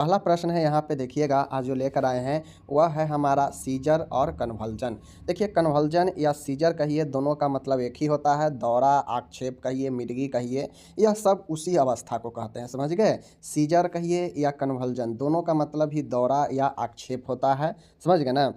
पहला प्रश्न है यहाँ पे देखिएगा, आज जो लेकर आए हैं वह है हमारा सीजर और कन्वल्जन। देखिए कन्वल्जन या सीजर कहिए, दोनों का मतलब एक ही होता है। दौरा, आक्षेप कहिए, मिडगी कहिए, यह सब उसी अवस्था को कहते हैं, समझ गए। सीजर कहिए या कन्वल्जन, दोनों का मतलब ही दौरा या आक्षेप होता है, समझ गए ना।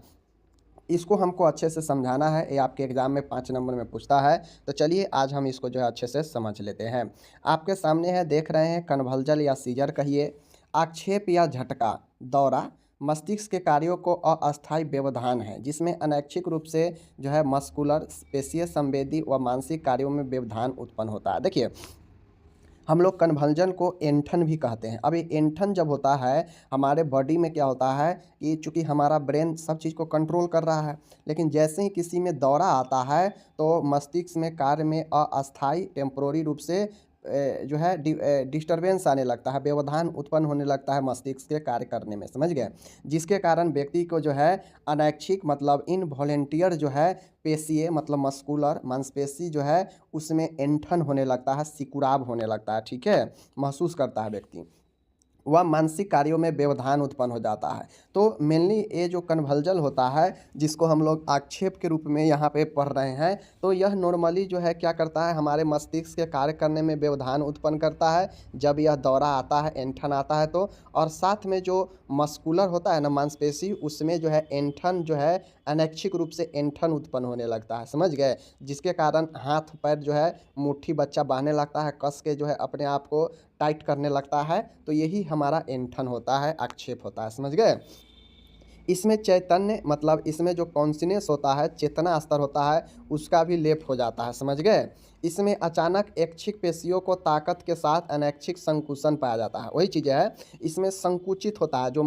इसको हमको अच्छे से समझाना है, ये आपके एग्जाम में 5 नंबर में पूछता है। तो चलिए आज हम इसको जो है अच्छे से समझ लेते हैं। आपके सामने है, देख रहे हैं, कन्वल्जन या सीजर कहिए। आक्षेप या झटका, दौरा मस्तिष्क के कार्यों को अस्थायी व्यवधान है जिसमें अनैच्छिक रूप से जो है मस्कुलर, स्पेशियस, संवेदी व मानसिक कार्यों में व्यवधान उत्पन्न होता है। देखिए हम लोग कन्वल्जन को ऐंठन भी कहते हैं। अब ये ऐंठन जब होता है हमारे बॉडी में, क्या होता है कि चूँकि हमारा ब्रेन सब चीज़ को कंट्रोल कर रहा है, लेकिन जैसे ही किसी में दौरा आता है तो मस्तिष्क में कार्य में अस्थायी टेम्पोररी रूप से जो है डिस्टर्बेंस आने लगता है, व्यवधान उत्पन्न होने लगता है मस्तिष्क के कार्य करने में, समझ गए। जिसके कारण व्यक्ति को जो है अनैच्छिक मतलब इनवॉलेंटियर जो है पेशीय मतलब मस्कुलर मांसपेशी जो है उसमें ऐंठन होने लगता है, सिकुड़ाव होने लगता है, ठीक है, महसूस करता है व्यक्ति। वह मानसिक कार्यों में व्यवधान उत्पन्न हो जाता है। तो मेनली ये जो कन्वल्जन होता है, जिसको हम लोग आक्षेप के रूप में यहाँ पे पढ़ रहे हैं, तो यह नॉर्मली जो है क्या करता है, हमारे मस्तिष्क के कार्य करने में व्यवधान उत्पन्न करता है जब यह दौरा आता है, ऐंठन आता है तो। और साथ में जो मस्कुलर होता है ना, मांसपेशी, उसमें जो है ऐंठन जो है अनैच्छिक रूप से ऐंठन उत्पन्न होने लगता है, समझ गए। जिसके कारण हाथ पैर जो है मुट्ठी बच्चा बांधने लगता है, कस के जो है अपने आप को टाइट करने लगता है। तो यही हमारा ऐंठन होता है, आक्षेप होता है, समझ गए। इसमें चैतन्य मतलब इसमें जो कॉन्शियसनेस होता है, चेतना स्तर होता है, उसका भी लेप हो जाता है, समझ गए। इसमें अचानक ऐच्छिक पेशियों को ताकत के साथ अनैच्छिक संकुचन पाया जाता है, वही चीज़ है। इसमें संकुचित होता है, जो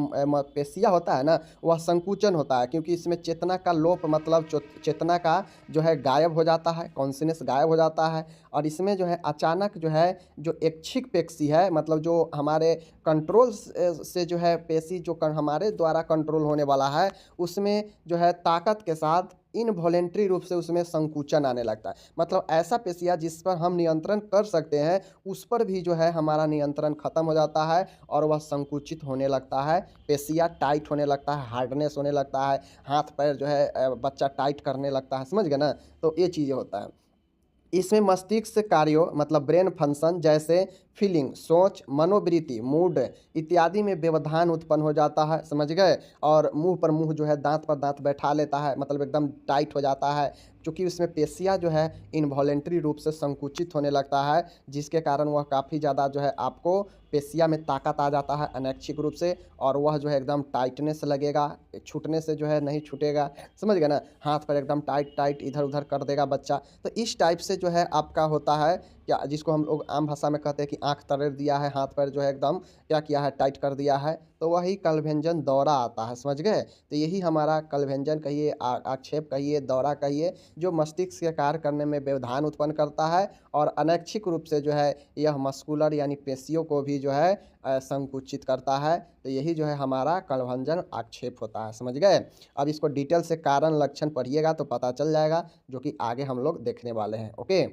पेशियाँ होता है ना, वह संकुचन होता है, क्योंकि इसमें चेतना का लोप मतलब चेतना का जो है गायब हो जाता है, कॉन्शियसनेस गायब हो जाता है। और इसमें जो है अचानक जो है जो ऐच्छिक पेशी है, मतलब जो हमारे कंट्रोल से जो है पेशी जो हमारे द्वारा कंट्रोल होने वाला है, उसमें जो है ताकत के साथ इनवॉलेंट्री रूप से उसमें संकुचन आने लगता है। मतलब ऐसा पेशियाँ जिस पर हम नियंत्रण कर सकते हैं, उस पर भी जो है हमारा नियंत्रण खत्म हो जाता है और वह संकुचित होने लगता है, पेशियाँ टाइट होने लगता है, हार्डनेस होने लगता है, हाथ पैर जो है बच्चा टाइट करने लगता है, समझ गए ना। तो ये चीज़ें होता है। इसमें मस्तिष्क कार्यों मतलब ब्रेन फंक्शन जैसे फीलिंग, सोच, मनोवृत्ति, मूड इत्यादि में व्यवधान उत्पन्न हो जाता है, समझ गए। और मुंह पर मुंह जो है, दांत पर दांत बैठा लेता है, मतलब एकदम टाइट हो जाता है, क्योंकि उसमें पेशियाँ जो है इनवॉलेंट्री रूप से संकुचित होने लगता है, जिसके कारण वह काफ़ी ज़्यादा जो है आपको पेशिया में ताकत आ जाता है अनैच्छिक रूप से, और वह जो है एकदम टाइटनेस लगेगा, छूटने से जो है नहीं छूटेगा, समझ गए ना। हाथ पर एकदम टाइट टाइट इधर उधर कर देगा बच्चा। तो इस टाइप से जो है आपका होता है, क्या जिसको हम लोग आम भाषा में कहते हैं कि आँख तरेड़ दिया है, हाथ पैर जो है एकदम क्या किया है, टाइट कर दिया है, तो वही कलभ्यंजन दौरा आता है, समझ गए। तो यही हमारा कलभ्यंजन कहिए, आक्षेप कहिए, दौरा कहिए, जो मस्तिष्क के कार्य करने में व्यवधान उत्पन्न करता है और अनैच्छिक रूप से जो है यह मस्कुलर यानी पेशियों को भी जो है संकुचित करता है। तो यही जो है हमारा कलभंजन आक्षेप होता है, समझ गए। अब इसको डिटेल से कारण लक्षण पढ़िएगा तो पता चल जाएगा, जो कि आगे हम लोग देखने वाले हैं, ओके।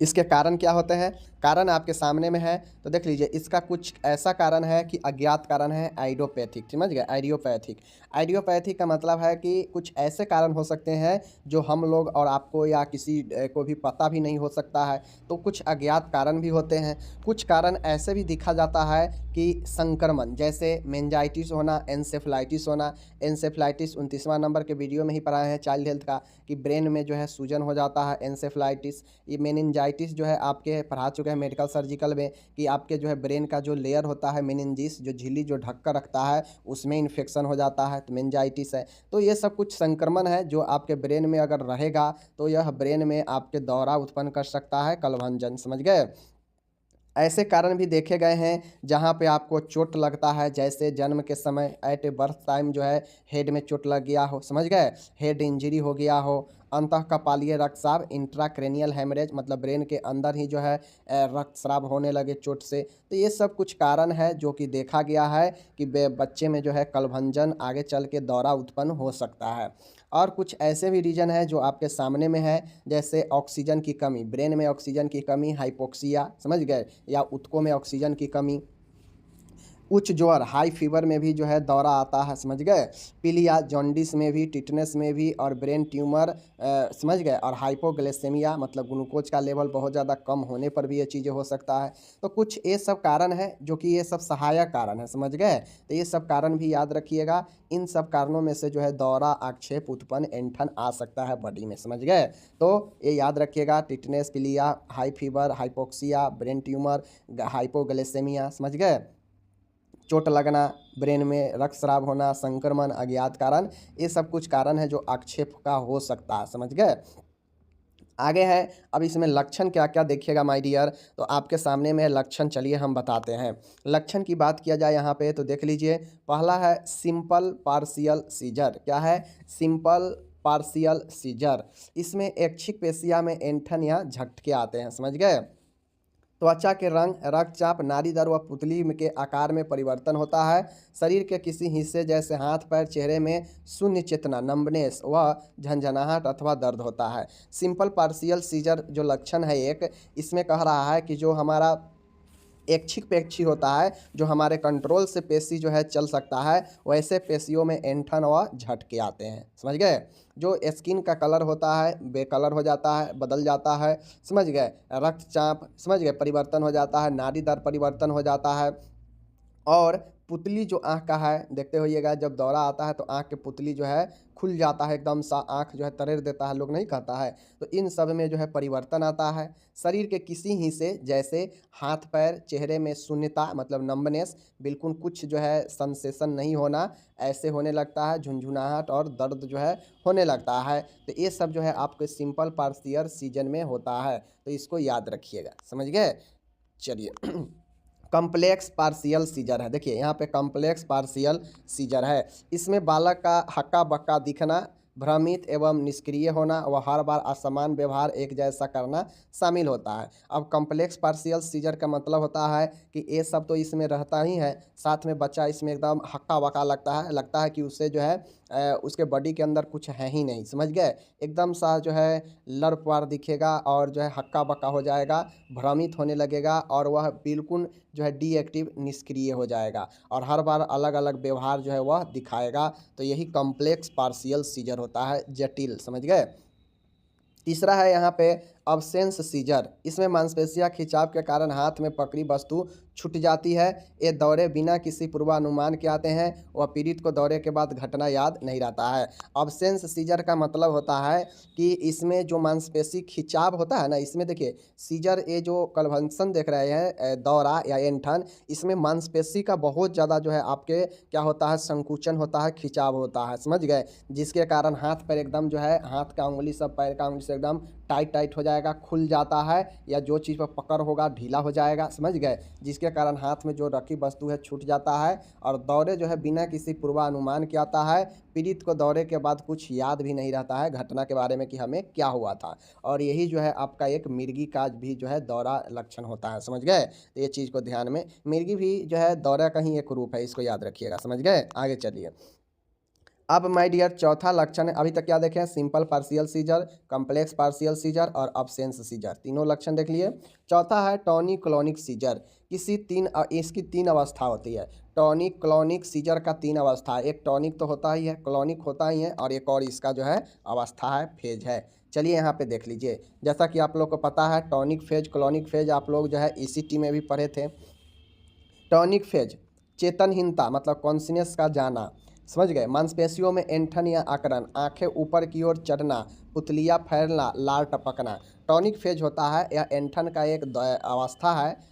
इसके कारण क्या होते हैं, कारण आपके सामने में है, तो देख लीजिए। इसका कुछ ऐसा कारण है कि अज्ञात कारण है, आइडियोपैथिक, समझ गए, आइडियोपैथिक। आइडियोपैथिक का मतलब है कि कुछ ऐसे कारण हो सकते हैं जो हम लोग और आपको या किसी को भी पता भी नहीं हो सकता है, तो कुछ अज्ञात कारण भी होते हैं। कुछ कारण ऐसे भी दिखा जाता है कि संक्रमण, जैसे मेनिंजाइटिस होना, एन्सेफलाइटिस होना। एन्सेफलाइटिस 29वां नंबर के वीडियो में ही पढ़ाए हैं चाइल्ड हेल्थ का, कि ब्रेन में जो है सूजन हो जाता है, एन्सेफलाइटिस। ये मेनिंजाइटिस जो है आपके पढ़ा चुके हैं मेडिकल सर्जिकल में, कि आपके जो है ब्रेन का जो लेयर होता है मेनिंजिस, जो झिल्ली जो ढक कर रखता है, उसमें इन्फेक्शन हो जाता है, तो मेनिंजाइटिस है। तो ये सब कुछ संक्रमण है जो आपके ब्रेन में अगर रहेगा तो यह ब्रेन में आपके दौरा उत्पन्न कर सकता है, कलभंजन, समझ गए। ऐसे कारण भी देखे गए हैं जहाँ पे आपको चोट लगता है, जैसे जन्म के समय एट ए बर्थ टाइम जो है हेड में चोट लग गया हो, समझ गए, हेड इंजरी हो गया हो। अंतः कपालीय रक्तस्राव, इंट्राक्रेनियल हेमरेज, मतलब ब्रेन के अंदर ही जो है रक्तस्राव होने लगे चोट से। तो ये सब कुछ कारण है जो कि देखा गया है कि बच्चे में जो है कलभंजन आगे चल के दौरा उत्पन्न हो सकता है। और कुछ ऐसे भी रीजन है जो आपके सामने में है, जैसे ऑक्सीजन की कमी, ब्रेन में ऑक्सीजन की कमी, हाइपोक्सिया, समझ गए, या ऊतकों में ऑक्सीजन की कमी। उच्च ज्वर हाई फीवर में भी जो है दौरा आता है, समझ गए। पीलिया जॉन्डिस में भी, टिटनेस में भी, और ब्रेन ट्यूमर समझ गए, और हाइपोग्लाइसेमिया मतलब ग्लूकोज का लेवल बहुत ज़्यादा कम होने पर भी ये चीज़ें हो सकता है। तो कुछ ये सब कारण है जो कि ये सब सहायक कारण है, समझ गए। तो ये सब कारण भी याद रखिएगा। इन सब कारणों में से जो है दौरा, आक्षेप, उत्पन्न, ऐंठन आ सकता है बॉडी में, समझ गए। तो ये याद रखिएगा, टिटनेस, पीलिया, high fever, hypoxia, brain tumour, hypoglycaemia, समझ गए, चोट लगना, ब्रेन में रक्तस्राव होना, संक्रमण, अज्ञात कारण, ये सब कुछ कारण है जो आक्षेप का हो सकता है, समझ गए। आगे है, अब इसमें लक्षण क्या क्या देखिएगा माय डियर। तो आपके सामने में लक्षण, चलिए हम बताते हैं। लक्षण की बात किया जाए यहाँ पे तो देख लीजिए, पहला है सिंपल पार्शियल सीजर। क्या है? Simple partial seizure. इसमें ऐच्छिक पेशिया में ऐंठन या झटके आते हैं, समझ गए। त्वचा के रंग, रक्तचाप, नाड़ी दर व पुतली के आकार में परिवर्तन होता है। शरीर के किसी हिस्से जैसे हाथ, पैर, चेहरे में शून्य चेतना, नंबनेस व झंझनाहट अथवा दर्द होता है। सिंपल पार्शियल सीजर जो लक्षण है एक, इसमें कह रहा है कि जो हमारा ऐच्छिक पेशी होता है, जो हमारे कंट्रोल से पेशी जो है चल सकता है, वैसे पेशियों में ऐंठन व झटके आते हैं, समझ गए। जो स्किन का कलर होता है बेकलर हो जाता है, बदल जाता है, समझ गए। रक्तचाप, समझ गए, परिवर्तन हो जाता है। नाड़ी दर परिवर्तन हो जाता है। और पुतली जो आँख का है, देखते होइएगा जब दौरा आता है तो आँख की पुतली जो है खुल जाता है, एकदम सा आँख जो है तरेर देता है, लोग नहीं कहता है। तो इन सब में जो है परिवर्तन आता है। शरीर के किसी हिस्से जैसे हाथ, पैर, चेहरे में शून्यता मतलब नंबनेस, बिल्कुल कुछ जो है सेंसेशन नहीं होना, ऐसे होने लगता है। झुंझुनाहट और दर्द जो है होने लगता है। तो ये सब जो है आपके सिंपल पार्शियल सीजन में होता है, तो इसको याद रखिएगा, समझ गए। चलिए कॉम्प्लेक्स पार्शियल सीजर है। देखिए यहाँ पे कॉम्प्लेक्स पार्शियल सीजर है। इसमें बालक का हक्का बक्का दिखना, भ्रमित एवं निष्क्रिय होना व हर बार असमान व्यवहार एक जैसा करना शामिल होता है। अब कॉम्प्लेक्स पार्शियल सीजर का मतलब होता है कि ये सब तो इसमें रहता ही है, साथ में बच्चा इसमें एकदम हक्का बक्का लगता है कि उससे जो है उसके बॉडी के अंदर कुछ है ही नहीं, समझ गए। एकदम सा जो है लड़ पार दिखेगा और जो है हक्का बक्का हो जाएगा, भ्रमित होने लगेगा, और वह बिल्कुल जो है डीएक्टिव, निष्क्रिय हो जाएगा, और हर बार अलग अलग व्यवहार जो है वह दिखाएगा। तो यही कॉम्प्लेक्स पार्शियल सीजर होता है, जटिल, समझ गए। तीसरा है यहाँ पे अब्सेंस सीजर। इसमें मांसपेशियां खिंचाव के कारण हाथ में पकड़ी वस्तु छूट जाती है। ये दौरे बिना किसी पूर्वानुमान के आते हैं, वह पीड़ित को दौरे के बाद घटना याद नहीं रहता है। अब्सेंस सीजर का मतलब होता है कि इसमें जो मांसपेशी खिंचाव होता है ना, इसमें देखिए सीजर, ये जो कन्वल्सन देख रहे हैं, दौरा या ऐंठन, इसमें मांसपेशी का बहुत ज़्यादा जो है आपके क्या होता है, संकुचन होता है, खिंचाव होता है, समझ गए। जिसके कारण हाथ पैर एकदम जो है, हाथ का उंगली सब पैर का उंगली से एकदम टाइट हो जाएगा, खुल जाता है, या जो चीज़ पर पकड़ होगा ढीला हो जाएगा, समझ गए। जिसके कारण हाथ में जो रखी वस्तु है छूट जाता है, और दौरे जो है बिना किसी पूर्वानुमान के आता है। पीड़ित को दौरे के बाद कुछ याद भी नहीं रहता है घटना के बारे में कि हमें क्या हुआ था। और यही जो है आपका एक मिर्गी का भी जो है दौरा लक्षण होता है, समझ गए। तो ये चीज़ को ध्यान में, मिर्गी भी जो है दौरा का ही एक रूप है, इसको याद रखिएगा, समझ गए। आगे चलिए, अब माय डियर चौथा लक्षण है। अभी तक क्या देखें? Simple partial seizure, complex partial seizure और अब्सेंस सीजर, तीनों लक्षण देख लिए। चौथा है टॉनिक क्लोनिक सीजर। इसकी तीन अवस्था होती है। टॉनिक क्लोनिक सीजर का तीन अवस्था है, एक टॉनिक तो होता ही है, क्लोनिक होता ही है, और एक और इसका जो है अवस्था है, फेज है। चलिए यहाँ पे देख लीजिए, जैसा कि आप लोग को पता है टॉनिक फेज, क्लोनिक फेज आप लोग जो है ईसीटी में भी पढ़े थे। टॉनिक फेज चेतनहीनता मतलब कॉन्शियस का जाना, समझ गए। मांसपेशियों में ऐंठन या आकरण, आंखें ऊपर की ओर चढ़ना, पुतलियाँ फैलना, लार टपकना। टॉनिक फेज होता है या ऐंठन का एक अवस्था है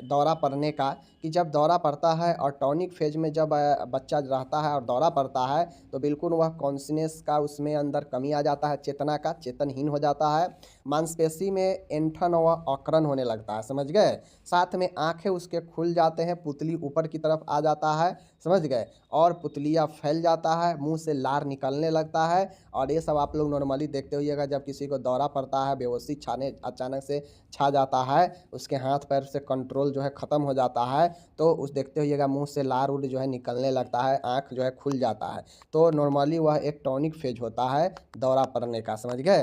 दौरा पड़ने का, कि जब दौरा पड़ता है और टॉनिक फेज में जब बच्चा रहता है और दौरा पड़ता है तो बिल्कुल वह कॉन्शियस का उसमें अंदर कमी आ जाता है, चेतना का, चेतनहीन हो जाता है। मांसपेशी में ऐंठन व अकड़न होने लगता है, समझ गए। साथ में आंखें उसके खुल जाते हैं, पुतली ऊपर की तरफ आ जाता है, समझ गए, और पुतलियाँ फैल जाता है, मुंह से लार निकलने लगता है। और ये सब आप लोग नॉर्मली देखते होइएगा, जब किसी को दौरा पड़ता है, बेहोशी छाने अचानक से छा जाता है, उसके हाथ पैर से कंट्रोल जो है ख़त्म हो जाता है, तो उस देखते होइएगा मुंह से लार उड़ जो है निकलने लगता है, आँख जो है खुल जाता है। तो नॉर्मली वह एक टॉनिक फेज होता है दौरा पड़ने का, समझ गए।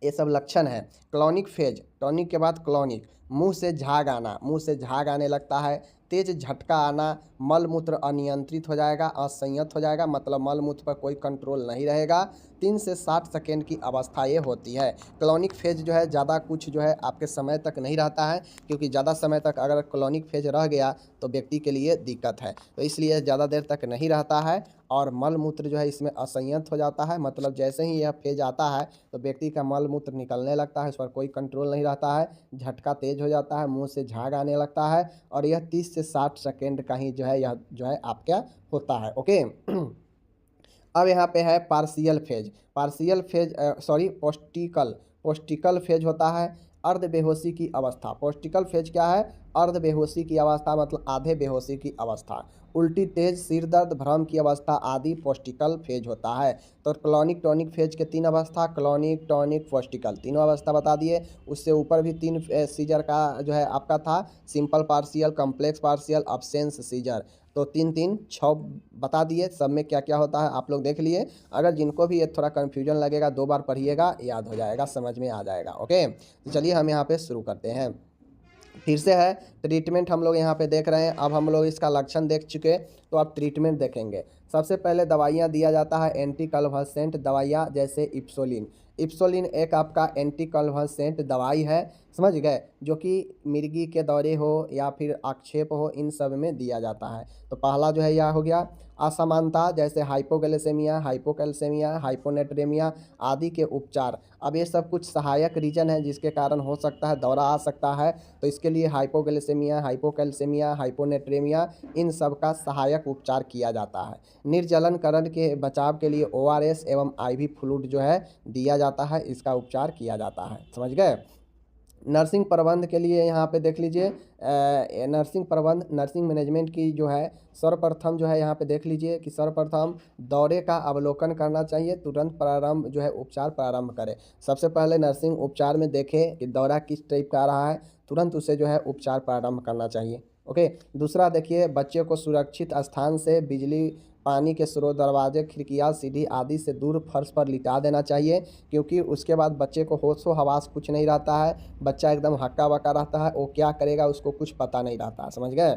ये सब लक्षण है। क्लोनिक फेज, टॉनिक के बाद क्लोनिक, मुंह से झाग आना, मुंह से झाग आने लगता है, तेज झटका आना, मल मूत्र अनियंत्रित हो जाएगा, असंयत हो जाएगा, मतलब मल मूत्र पर कोई कंट्रोल नहीं रहेगा। 3 से 60 सेकेंड की अवस्था ये होती है। क्लोनिक फेज जो है ज़्यादा कुछ जो है आपके समय तक नहीं रहता है, क्योंकि ज़्यादा समय तक अगर क्लोनिक फेज रह गया तो व्यक्ति के लिए दिक्कत है, तो इसलिए ज़्यादा देर तक नहीं रहता है। और मल मूत्र जो है इसमें असंयत हो जाता है, मतलब जैसे ही यह फेज आता है तो व्यक्ति का मल मूत्र निकलने लगता है, इस पर कोई कंट्रोल नहीं रहता है, झटका तेज हो जाता है, मुंह से झाग आने लगता है, और यह 30 से 60 सेकेंड का ही जो है यह जो है आपका होता है। ओके। अब यहाँ पे है partial phase. Partial phase sorry पोस्टिकल पोस्टिकल फेज होता है अर्ध बेहोशी की अवस्था। पोस्टिकल फेज क्या है? अर्ध बेहोशी की अवस्था, मतलब आधे बेहोशी की अवस्था। उल्टी तेज, सिर दर्द, भ्रम की अवस्था आदि पोस्टिकल फेज होता है। तो क्लॉनिक टॉनिक फेज के 3 अवस्था, क्लॉनिक टॉनिक पोस्टिकल तीनों अवस्था बता दिए। उससे ऊपर भी 3 सीजर का जो है आपका था, simple partial, complex partial, absence seizure. तो 3 3 6 बता दिए, सब में क्या क्या होता है आप लोग देख लिए। अगर जिनको भी ये थोड़ा कन्फ्यूजन लगेगा 2 बार पढ़िएगा, याद हो जाएगा, समझ में आ जाएगा। ओके, तो चलिए हम यहाँ पे शुरू करते हैं। फिर से है ट्रीटमेंट हम लोग यहाँ पे देख रहे हैं। अब हम लोग इसका लक्षण देख चुके, तो अब ट्रीटमेंट देखेंगे। सबसे पहले दवाइयाँ दिया जाता है, एंटी कन्वल्सेंट दवाइयाँ, जैसे इप्सोलिन। इप्सोलिन एक आपका एंटी कन्वल्सेंट दवाई है, समझ गए, जो कि मिर्गी के दौरे हो या फिर आक्षेप हो, इन सब में दिया जाता है। तो पहला जो है यह हो गया। असमानता, जैसे हाइपोगैलेसेमिया, हाइपोकैल्सेमिया, हाइपोनेट्रेमिया आदि के उपचार। अब ये सब कुछ सहायक रीजन है जिसके कारण हो सकता है दौरा आ सकता है, तो इसके लिए हाइपोग्लाइसेमिया, हाइपोकैल्सेमिया, हाइपोनेट्रेमिया, इन सब का सहायक उपचार किया जाता है। निर्जलनकरण के बचाव के लिए ओआरएस एवं आईवी फ्लूइड जो है दिया जाता है, इसका उपचार किया जाता है, समझ गए। नर्सिंग प्रबंध के लिए यहाँ पे देख लीजिए, नर्सिंग प्रबंध, नर्सिंग मैनेजमेंट की जो है सर्वप्रथम जो है यहाँ पे देख लीजिए कि सर्वप्रथम दौरे का अवलोकन करना चाहिए, तुरंत प्रारंभ जो है उपचार प्रारंभ करें। सबसे पहले नर्सिंग उपचार में देखें कि दौरा किस टाइप का आ रहा है, तुरंत उसे जो है उपचार प्रारंभ करना चाहिए। ओके। दूसरा देखिए, बच्चे को सुरक्षित स्थान से बिजली, पानी के स्रोत, दरवाजे, खिड़कियाँ, सीढ़ी आदि से दूर फर्श पर लिटा देना चाहिए, क्योंकि उसके बाद बच्चे को होशो हवास कुछ नहीं रहता है, बच्चा एकदम हक्का बक्का रहता है, वो क्या करेगा उसको कुछ पता नहीं रहता, समझ गए।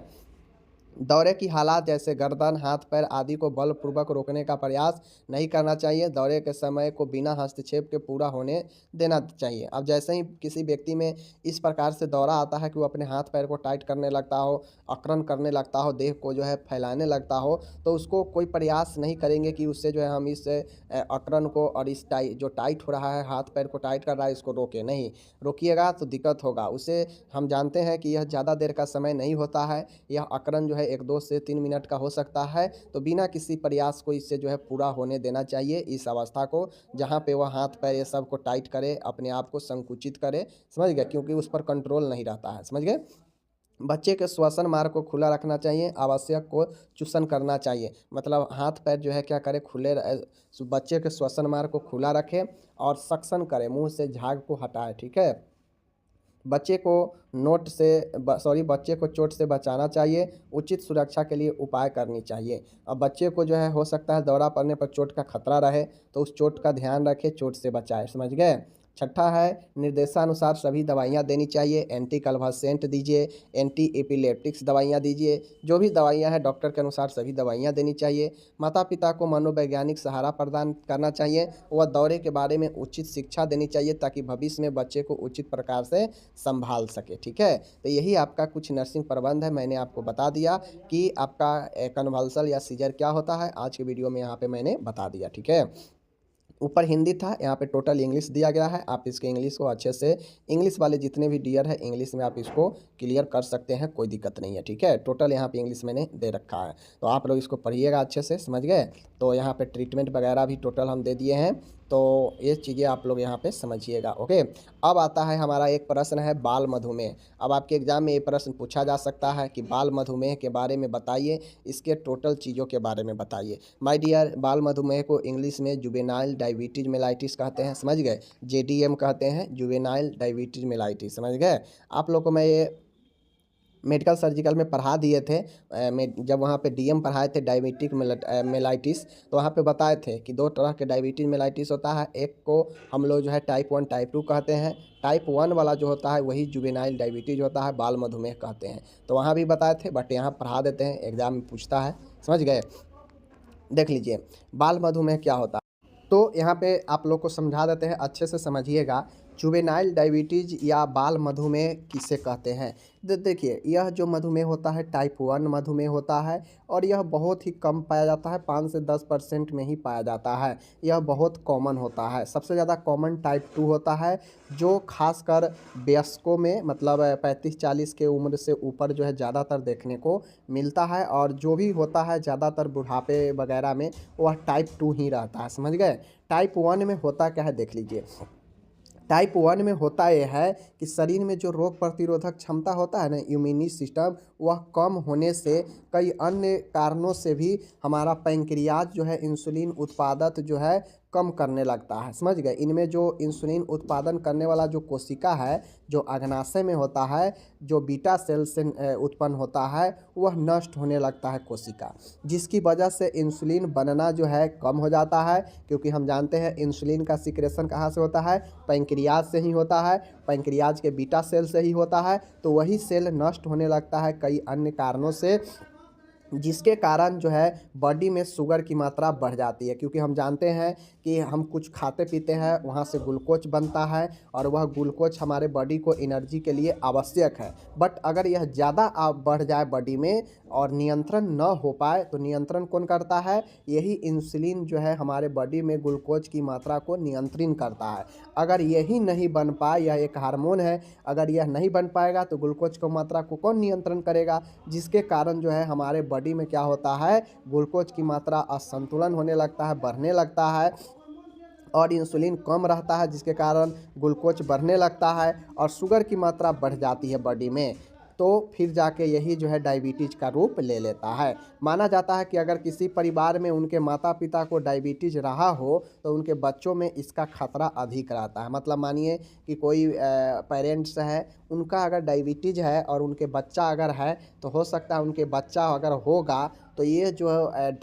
दौरे की हालात, जैसे गर्दन, हाथ पैर आदि को बलपूर्वक रोकने का प्रयास नहीं करना चाहिए। दौरे के समय को बिना हस्तक्षेप के पूरा होने देना चाहिए। अब जैसे ही किसी व्यक्ति में इस प्रकार से दौरा आता है कि वो अपने हाथ पैर को टाइट करने लगता हो, अकड़न करने लगता हो, देह को जो है फैलाने लगता हो, तो उसको कोई प्रयास नहीं करेंगे कि उससे जो है हम इस अकड़न को और इस जो टाइट हो रहा है, हाथ पैर को टाइट कर रहा है, इसको रोके नहीं। रोकिएगा तो दिक्कत होगा। उसे हम जानते हैं कि यह ज़्यादा देर का समय नहीं होता है, यह अकड़न जो है 1 2 से 3 मिनट का हो सकता है, तो बिना किसी प्रयास को इससे जो है पूरा होने देना चाहिए इस अवस्था को, जहाँ पे वह हाथ पैर ये सब को टाइट करे, अपने आप को संकुचित करे, समझ गए, क्योंकि उस पर कंट्रोल नहीं रहता है, समझ गए। बच्चे के श्वसन मार्ग को खुला रखना चाहिए, आवश्यक को चूषण करना चाहिए, मतलब हाथ पैर जो है क्या करे, बच्चे के श्वसन मार्ग को खुला रखें और सक्शन करे, मुंह से झाग को हटाए, ठीक है। बच्चे को बच्चे को चोट से बचाना चाहिए, उचित सुरक्षा के लिए उपाय करनी चाहिए। अब बच्चे को जो है हो सकता है दौरा पड़ने पर चोट का खतरा रहे, तो उस चोट का ध्यान रखें, चोट से बचाए, समझ गए। छठा है, निर्देशानुसार सभी दवाइयाँ देनी चाहिए, एंटी कन्वल्सेंट दीजिए, एंटी एपिलेप्टिक्स दवाइयाँ दीजिए, जो भी दवाइयाँ हैं डॉक्टर के अनुसार सभी दवाइयाँ देनी चाहिए। माता पिता को मनोवैज्ञानिक सहारा प्रदान करना चाहिए, वह दौरे के बारे में उचित शिक्षा देनी चाहिए, ताकि भविष्य में बच्चे को उचित प्रकार से संभाल सके, ठीक है। तो यही आपका कुछ नर्सिंग प्रबंध है, मैंने आपको बता दिया कि आपका कन्वल्सन या सीजर क्या होता है, आज के वीडियो में यहाँ पे मैंने बता दिया, ठीक है। ऊपर हिंदी था, यहाँ पे टोटल इंग्लिश दिया गया है, आप इसके इंग्लिश को अच्छे से, इंग्लिश वाले जितने भी डियर है इंग्लिश में आप इसको क्लियर कर सकते हैं, कोई दिक्कत नहीं है, ठीक है। टोटल यहाँ पे इंग्लिश मैंने दे रखा है, तो आप लोग इसको पढ़िएगा अच्छे से, समझ गए। तो यहाँ पे ट्रीटमेंट वगैरह भी टोटल हम दे दिए हैं, तो ये चीज़ें आप लोग यहाँ पे समझिएगा, ओके। अब आता है हमारा एक प्रश्न है बाल मधुमेह। अब आपके एग्जाम में ये प्रश्न पूछा जा सकता है कि बाल मधुमेह के बारे में बताइए, इसके टोटल चीज़ों के बारे में बताइए। माय डियर, बाल मधुमेह को इंग्लिश में जुवेनाइल डायबिटीज मेलाइटिस कहते हैं, समझ गए, जेडीएम कहते हैं, जुवेनाइल डायबिटीज मेलाइटिस, समझ गए। आप लोग को मैं ये मेडिकल सर्जिकल में पढ़ा दिए थे। जब वहाँ पे डीएम पढ़ाए थे डायबिटिक मेलाइटिस, तो वहाँ पे बताए थे कि 2 तरह के डायबिटीज मेलाइटिस होता है। एक को हम लोग जो है टाइप 1 टाइप 2 कहते हैं। टाइप 1 वाला जो होता है वही जुवेनाइल डायबिटीज होता है, बाल मधुमेह कहते हैं। तो वहाँ भी बताए थे, बट यहाँ पढ़ा देते हैं, एग्जाम में पूछता है। समझ गए। देख लीजिए बाल मधुमेह क्या होता है। तो यहाँ पे आप लोग को समझा देते हैं, अच्छे से समझिएगा। जुवेनाइल डायबिटीज या बाल मधुमेह किसे कहते हैं। देखिए यह जो मधुमेह होता है टाइप 1 मधुमेह होता है, और यह बहुत ही कम पाया जाता है, 5 से 10% में ही पाया जाता है। यह बहुत कॉमन होता है। सबसे ज़्यादा कॉमन टाइप 2 होता है, जो खासकर वयस्कों में, मतलब 35-40 के उम्र से ऊपर जो है ज़्यादातर देखने को मिलता है। और जो भी होता है ज़्यादातर बुढ़ापे वगैरह में, वह टाइप 2 ही रहता है। समझ गए। टाइप 1 में होता क्या है देख लीजिए। टाइप 1 में होता यह है कि शरीर में जो रोग प्रतिरोधक क्षमता होता है ना, इम्यूनी सिस्टम, वह कम होने से कई अन्य कारणों से भी हमारा पैंक्रियाज जो है इंसुलिन उत्पादन जो है कम करने लगता है। समझ गए। इनमें जो इंसुलिन उत्पादन करने वाला जो कोशिका है, जो अग्नाशय में होता है, जो बीटा सेल से उत्पन्न होता है, वह नष्ट होने लगता है कोशिका, जिसकी वजह से इंसुलिन बनना जो है कम हो जाता है। क्योंकि हम जानते हैं इंसुलिन का सिक्रेशन कहाँ से होता है, पैंक्रियाज से ही होता है, पैंक्रियाज के बीटा सेल से ही होता है। तो वही सेल नष्ट होने लगता है कई अन्य कारणों से, जिसके कारण जो है बॉडी में शुगर की मात्रा बढ़ जाती है। क्योंकि हम जानते हैं कि हम कुछ खाते पीते हैं, वहाँ से ग्लूकोज बनता है, और वह ग्लूकोज हमारे बॉडी को एनर्जी के लिए आवश्यक है। बट अगर यह ज़्यादा बढ़ जाए बॉडी में और नियंत्रण न हो पाए, तो नियंत्रण कौन करता है, यही इंसुलिन जो है हमारे बॉडी में ग्लूकोज की मात्रा को नियंत्रित करता है। अगर यही नहीं बन पाए, यह एक हार्मोन है, अगर यह नहीं बन पाएगा तो ग्लूकोज की मात्रा को कौन नियंत्रण करेगा, जिसके कारण जो है हमारे बॉडी में क्या होता है, ग्लूकोज की मात्रा असंतुलन होने लगता है, बढ़ने लगता है, और इंसुलिन कम रहता है, जिसके कारण ग्लूकोज बढ़ने लगता है और शुगर की मात्रा बढ़ जाती है बॉडी में। तो फिर जाके यही जो है डायबिटीज़ का रूप ले लेता है। माना जाता है कि अगर किसी परिवार में उनके माता पिता को डायबिटीज़ रहा हो, तो उनके बच्चों में इसका खतरा अधिक रहता है। मतलब मानिए कि कोई पेरेंट्स है, उनका अगर डायबिटीज़ है और उनके बच्चा अगर है, तो हो सकता है उनके बच्चा अगर होगा तो ये जो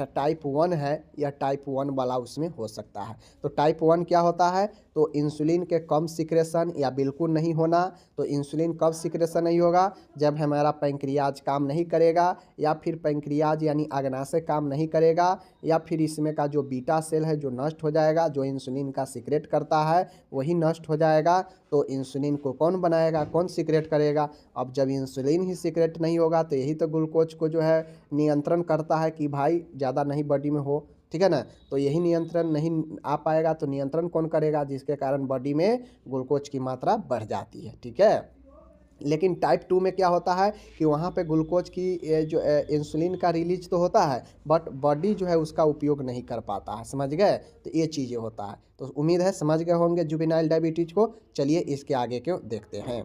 टाइप 1 है, यह टाइप 1 वाला उसमें हो सकता है। तो टाइप 1 क्या होता है, तो इंसुलिन के कम सिक्रेशन या बिल्कुल नहीं होना। तो इंसुलिन कब सिक्रेशन नहीं होगा, जब हमारा पैंक्रियाज काम नहीं करेगा, या फिर पैंक्रियाज यानी अग्नाशय काम नहीं करेगा, या फिर इसमें का जो बीटा सेल है जो नष्ट हो जाएगा, जो इंसुलिन का सिक्रेट करता है वही नष्ट हो जाएगा। तो इंसुलिन को कौन बनाएगा, कौन सिक्रेट करेगा। अब जब इंसुलिन ही सिक्रेट नहीं होगा, तो यही तो ग्लूकोज को जो है नियंत्रण करता है कि भाई ज़्यादा नहीं बॉडी में हो, ठीक है ना। तो यही नियंत्रण नहीं आ पाएगा, तो नियंत्रण कौन करेगा, जिसके कारण बॉडी में ग्लूकोज की मात्रा बढ़ जाती है। ठीक है। लेकिन टाइप 2 में क्या होता है कि वहाँ पे ग्लूकोज की जो इंसुलिन का रिलीज तो होता है, बट बॉडी जो है उसका उपयोग नहीं कर पाता है। समझ गए। तो ये चीज़ें होता है। तो उम्मीद है समझ गए होंगे जुवेनाइल डायबिटीज़ को। चलिए इसके आगे क्यों देखते हैं।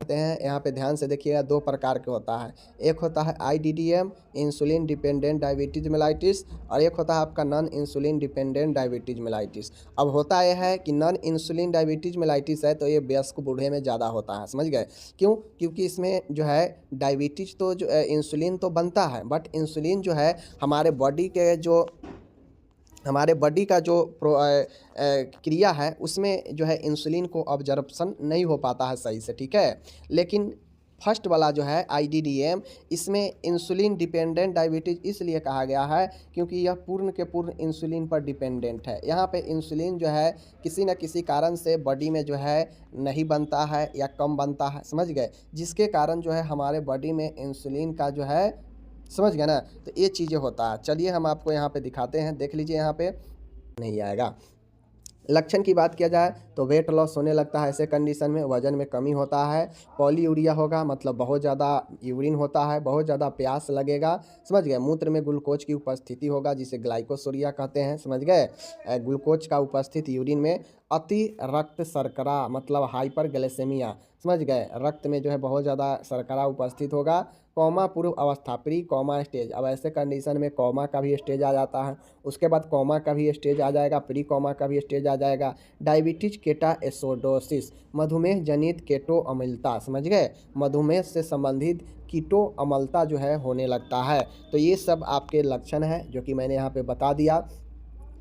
यहाँ पे ध्यान से देखिएगा, 2 प्रकार के होता है। एक होता है IDDM, insulin dependent diabetes mellitus, और एक होता है आपका non insulin dependent diabetes mellitus. अब होता यह है कि नॉन इंसुलिन डायबिटीज मेलाइटिस है, तो ये वयस्क बूढ़े में ज़्यादा होता है। समझ गए। क्यों, क्योंकि इसमें जो है डायबिटीज तो जो इंसुलिन तो बनता है, बट इंसुलिन जो है हमारे बॉडी का जो क्रिया है, उसमें जो है इंसुलिन को ऑब्जर्प्शन नहीं हो पाता है सही से। ठीक है। लेकिन फर्स्ट वाला जो है आईडीडीएम, इसमें इंसुलिन डिपेंडेंट डायबिटीज़ इसलिए कहा गया है क्योंकि यह पूर्ण के पूर्ण इंसुलिन पर डिपेंडेंट है। यहाँ पे इंसुलिन जो है किसी न किसी कारण से बॉडी में जो है नहीं बनता है या कम बनता है। समझ गए। जिसके कारण जो है हमारे बॉडी में इंसुलिन का जो है, समझ गए ना, तो ये चीज़ें होता है। चलिए हम आपको यहाँ पे दिखाते हैं, देख लीजिए। यहाँ पे नहीं आएगा। लक्षण की बात किया जाए तो वेट लॉस होने लगता है, ऐसे कंडीशन में वजन में कमी होता है। पॉलीयूरिया होगा, मतलब बहुत ज़्यादा यूरिन होता है, बहुत ज़्यादा प्यास लगेगा। समझ गए। मूत्र में ग्लूकोज की उपस्थिति होगा, जिसे ग्लाइकोसूरिया कहते हैं। समझ गए। ग्लूकोज का उपस्थित यूरिन में। अति रक्त शर्करा, मतलब हाइपर ग्लाइसेमिया। समझ गए। रक्त में जो है बहुत ज़्यादा शर्करा उपस्थित होगा, कॉमा पूर्व अवस्था, प्री कॉमा स्टेज। अब ऐसे कंडीशन में कॉमा का भी स्टेज आ जाता है, उसके बाद कॉमा का भी स्टेज आ जाएगा, प्री कॉमा का भी स्टेज आ जाएगा। डायबिटीज केटा एसिडोसिस, मधुमेह जनित केटो अम्लता, समझ गए, मधुमेह से संबंधित कीटो अम्लता जो है होने लगता है। तो ये सब आपके लक्षण हैं जो कि मैंने यहाँ पे बता दिया।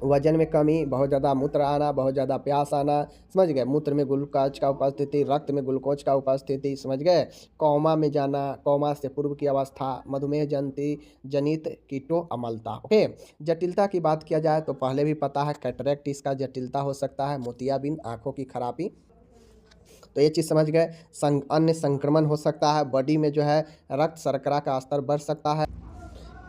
वजन में कमी, बहुत ज़्यादा मूत्र आना, बहुत ज़्यादा प्यास आना, समझ गए, मूत्र में ग्लूकोज का उपस्थिति, रक्त में ग्लूकोज का उपस्थिति, समझ गए, कोमा में जाना, कोमा से पूर्व की अवस्था, मधुमेह जनित कीटो अम्लता। ओके, जटिलता की बात किया जाए तो पहले भी पता है, कैटरेक्ट इसका जटिलता हो सकता है, मोतियाबिंद आँखों की खराबी, तो ये चीज़ समझ गए। अन्य संक्रमण हो सकता है, बॉडी में जो है रक्त शर्करा का स्तर बढ़ सकता है।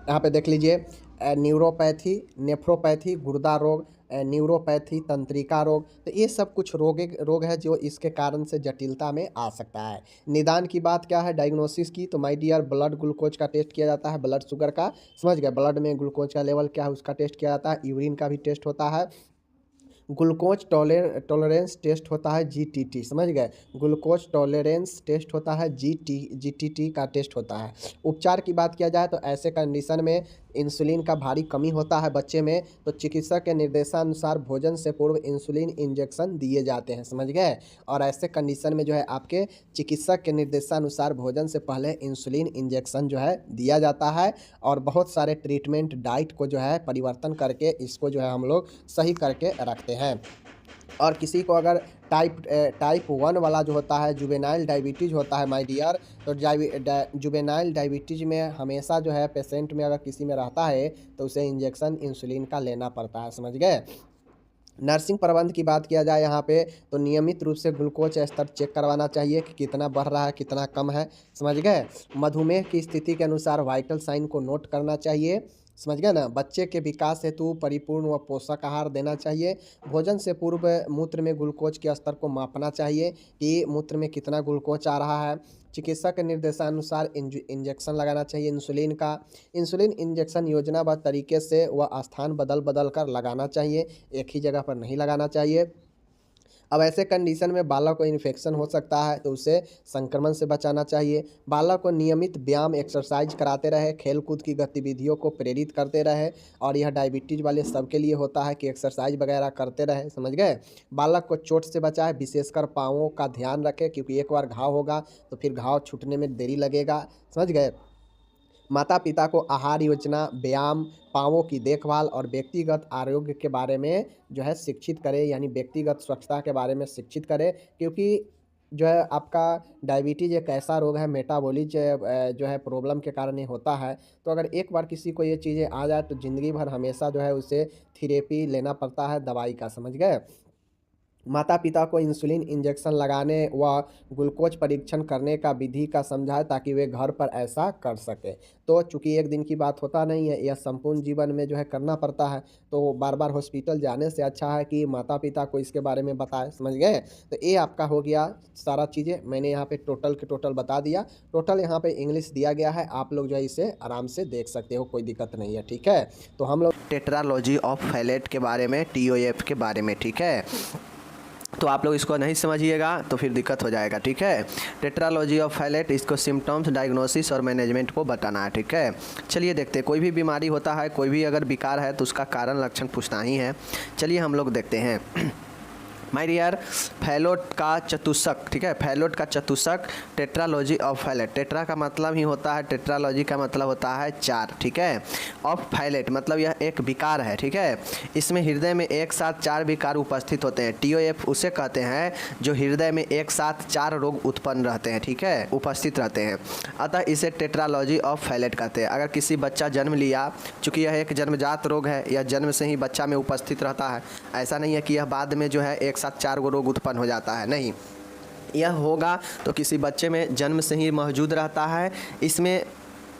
यहाँ पे देख लीजिए, न्यूरोपैथी, नेफ्रोपैथी, गुर्दा रोग, न्यूरोपैथी, तंत्रिका रोग, तो ये सब कुछ रोग है जो इसके कारण से जटिलता में आ सकता है। निदान की बात क्या है डायग्नोसिस की, तो माय डियर ब्लड ग्लूकोज का टेस्ट किया जाता है, ब्लड शुगर का, समझ गए, ब्लड में ग्लूकोज का लेवल क्या है उसका टेस्ट किया जाता है, यूरिन का भी टेस्ट होता है, ग्लूकोज टॉलरेंस टेस्ट होता है, जीटीटी, समझ गए, ग्लूकोज टॉलरेंस टेस्ट होता है, जीटीटी का टेस्ट होता है। उपचार की बात किया जाए तो ऐसे कंडीशन में इंसुलिन का भारी कमी होता है बच्चे में, तो चिकित्सक के निर्देशानुसार भोजन से पूर्व इंसुलिन इंजेक्शन दिए जाते हैं, समझ गए। और ऐसे कंडीशन में जो है आपके चिकित्सक के निर्देशानुसार भोजन से पहले इंसुलिन इंजेक्शन जो है दिया जाता है, और बहुत सारे ट्रीटमेंट डाइट को जो है परिवर्तन करके इसको जो है हम लोग सही करके रखते हैं। और किसी को अगर टाइप 1 वाला जो होता है जुवेनाइल डायबिटीज़ होता है माय डियर, तो जुवेनाइल डायबिटीज़ में हमेशा जो है पेशेंट में अगर किसी में रहता है तो उसे इंजेक्शन इंसुलिन का लेना पड़ता है, समझ गए। नर्सिंग प्रबंध की बात किया जाए यहाँ पे, तो नियमित रूप से ग्लूकोज स्तर चेक करवाना चाहिए कि कितना बढ़ रहा है कितना कम है, समझ गए। मधुमेह की स्थिति के अनुसार वाइटल साइन को नोट करना चाहिए, समझ गए ना। बच्चे के विकास हेतु परिपूर्ण व पोषक आहार देना चाहिए। भोजन से पूर्व मूत्र में ग्लूकोज के स्तर को मापना चाहिए कि मूत्र में कितना ग्लूकोज आ रहा है। चिकित्सक के निर्देशानुसार इंजेक्शन लगाना चाहिए इंसुलिन का। इंसुलिन इंजेक्शन योजनाबद्ध तरीके से व स्थान बदल कर लगाना चाहिए, एक ही जगह पर नहीं लगाना चाहिए। अब ऐसे कंडीशन में बालक को इन्फेक्शन हो सकता है, तो उसे संक्रमण से बचाना चाहिए। बालक को नियमित व्यायाम एक्सरसाइज कराते रहे, खेलकूद की गतिविधियों को प्रेरित करते रहे, और यह डायबिटीज़ वाले सबके लिए होता है कि एक्सरसाइज वगैरह करते रहे, समझ गए। बालक को चोट से बचाए, विशेषकर पाँवों का ध्यान रखें, क्योंकि एक बार घाव होगा तो फिर घाव छूटने में देरी लगेगा, समझ गए। माता पिता को आहार योजना, व्यायाम, पाँवों की देखभाल और व्यक्तिगत आरोग्य के बारे में जो है शिक्षित करें, यानी व्यक्तिगत स्वच्छता के बारे में शिक्षित करें, क्योंकि जो है आपका डायबिटीज़ एक ऐसा रोग है, मेटाबॉलिज जो है प्रॉब्लम के कारण ये होता है। तो अगर एक बार किसी को ये चीज़ें आ जाए तो ज़िंदगी भर हमेशा जो है उसे थेरेपी लेना पड़ता है, दवाई का, समझ गए। माता पिता को इंसुलिन इंजेक्शन लगाने व ग्लूकोज परीक्षण करने का विधि का समझाएं ताकि वे घर पर ऐसा कर सकें। तो चूँकि एक दिन की बात होता नहीं है, यह संपूर्ण जीवन में जो है करना पड़ता है, तो बार बार हॉस्पिटल जाने से अच्छा है कि माता पिता को इसके बारे में बताएं, समझ गए। तो ये आपका हो गया सारा चीज़ें, मैंने यहाँ पे टोटल के टोटल बता दिया। टोटल यहाँ पे इंग्लिश दिया गया है, आप लोग जो है इसे आराम से देख सकते हो, कोई दिक्कत नहीं है, ठीक है। तो हम लोग टेट्रालॉजी ऑफ फैलेट के बारे में, TOF के बारे में, ठीक है। तो आप लोग इसको नहीं समझिएगा तो फिर दिक्कत हो जाएगा, ठीक है। टेट्रालॉजी ऑफ फैलेट, इसको सिम्टम्स, डायग्नोसिस और मैनेजमेंट को बताना है, ठीक है। चलिए देखते हैं, कोई भी बीमारी होता है, कोई भी अगर विकार है तो उसका कारण लक्षण पूछना ही है। चलिए हम लोग देखते हैं। माय डियर, फैलोट का चतुष्क, ठीक है, फैलोट का चतुष्क, टेट्रालॉजी ऑफ फैलेट, टेट्रा का मतलब ही होता है, टेट्रालॉजी का मतलब होता है 4, ठीक है। ऑफ फैलेट मतलब यह एक विकार है, ठीक है। इसमें हृदय में एक साथ 4 विकार उपस्थित होते हैं। TOF उसे कहते हैं जो हृदय में एक साथ 4 रोग उत्पन्न रहते हैं, ठीक है, उपस्थित रहते हैं, अतः इसे टेट्रालॉजी ऑफ फैलेट कहते हैं। अगर किसी बच्चा जन्म लिया, चूँकि यह एक जन्मजात रोग है, यह जन्म से ही बच्चा में उपस्थित रहता है, ऐसा नहीं है कि यह बाद में जो है एक साथ 4 गो रोग उत्पन्न हो जाता है, नहीं, यह होगा तो किसी बच्चे में जन्म से ही मौजूद रहता है। इसमें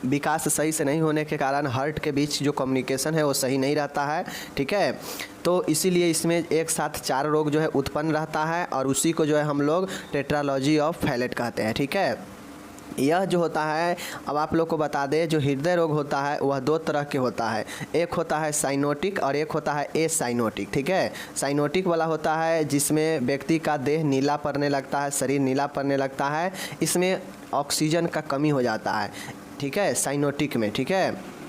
विकास सही से नहीं होने के कारण हार्ट के बीच जो कम्युनिकेशन है वो सही नहीं रहता है, ठीक है। तो इसीलिए इसमें एक साथ 4 रोग जो है उत्पन्न रहता है, और उसी को जो है हम लोग टेट्रालॉजी ऑफ फैलेट कहते हैं, ठीक है। यह जो होता है, अब आप लोग को बता दें, जो हृदय रोग होता है वह 2 तरह के होता है, एक होता है साइनोटिक और एक होता है एसाइनोटिक, ठीक है। साइनोटिक वाला होता है जिसमें व्यक्ति का देह नीला पड़ने लगता है, शरीर नीला पड़ने लगता है, इसमें ऑक्सीजन का कमी हो जाता है, ठीक है, साइनोटिक में, ठीक है।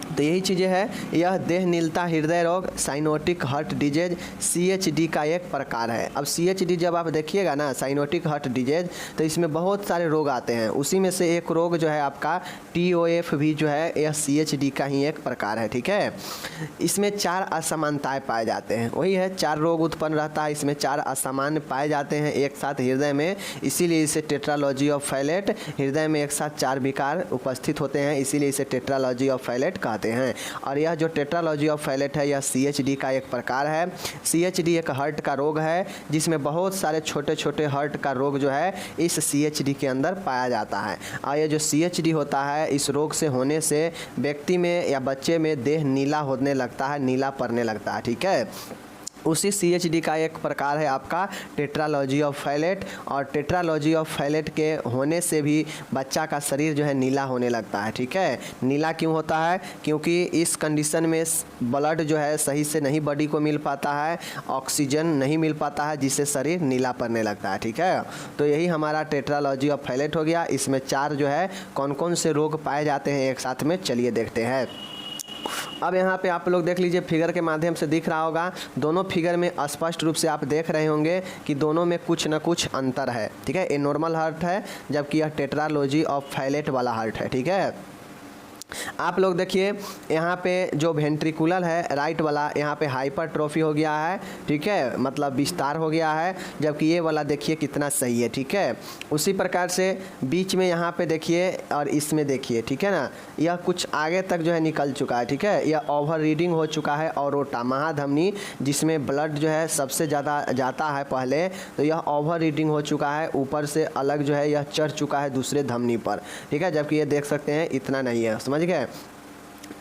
तो यही चीज़ें हैं। यह देह नीलता हृदय रोग साइनोटिक हार्ट डिजीज CHD का एक प्रकार है। अब CHD जब आप देखिएगा ना, साइनोटिक हार्ट डिजीज, तो इसमें बहुत सारे रोग आते हैं। उसी में से एक रोग जो है आपका TOF भी जो है यह CHD का ही एक प्रकार है, ठीक है। इसमें 4 असमानताएं पाए जाते हैं, वही है 4 रोग उत्पन्न रहता है। इसमें 4 असामान्य पाए जाते हैं एक साथ हृदय में, इसीलिए इसे टेट्रालॉजी ऑफ फैलेट, हृदय में एक साथ 4 विकार उपस्थित होते हैं, इसीलिए इसे टेट्रालॉजी ऑफ फैलेट कहते हैं। और यह जो टेट्रालॉजी ऑफ फैलेट है, यह CHD का एक प्रकार है। CHD एक हार्ट का रोग है जिसमें बहुत सारे छोटे छोटे हार्ट का रोग जो है इस CHD के अंदर पाया जाता है। और ये जो CHD होता है, इस रोग से होने से व्यक्ति में या बच्चे में देह नीला होने लगता है, नीला पड़ने लगता है, ठीक है। उसी CHD का एक प्रकार है आपका टेट्रालॉजी ऑफ फैलेट। और टेट्रालॉजी ऑफ फैलेट के होने से भी बच्चा का शरीर जो है नीला होने लगता है, ठीक है। नीला क्यों होता है? क्योंकि इस कंडीशन में ब्लड जो है सही से नहीं बॉडी को मिल पाता है, ऑक्सीजन नहीं मिल पाता है, जिससे शरीर नीला पड़ने लगता है, ठीक है। तो यही हमारा टेट्रालॉजी ऑफ फैलेट हो गया। इसमें 4 जो है कौन कौन से रोग पाए जाते हैं एक साथ में, चलिए देखते हैं। अब यहाँ पे आप लोग देख लीजिए, फिगर के माध्यम से दिख रहा होगा। दोनों फिगर में स्पष्ट रूप से आप देख रहे होंगे कि दोनों में कुछ न कुछ अंतर है, ठीक है। ये नॉर्मल हार्ट है, जबकि यह टेट्रालॉजी ऑफ फैलेट वाला हार्ट है, ठीक है। आप लोग देखिए यहाँ पे जो वेंट्रिकुलर है राइट वाला, यहाँ पे हाइपरट्रोफी हो गया है, ठीक है, मतलब विस्तार हो गया है, जबकि ये वाला देखिए कितना सही है, ठीक है। उसी प्रकार से बीच में यहाँ पे देखिए और इसमें देखिए, ठीक है ना, यह कुछ आगे तक जो है निकल चुका है, ठीक है। यह ओवर रीडिंग हो चुका है। और महाधमनी जिसमें ब्लड जो है सबसे ज़्यादा जाता है पहले, तो यह ओवर रीडिंग हो चुका है, ऊपर से अलग जो है यह चढ़ चुका है दूसरे धमनी पर, ठीक है। जबकि ये देख सकते हैं इतना नहीं है, समझ गए।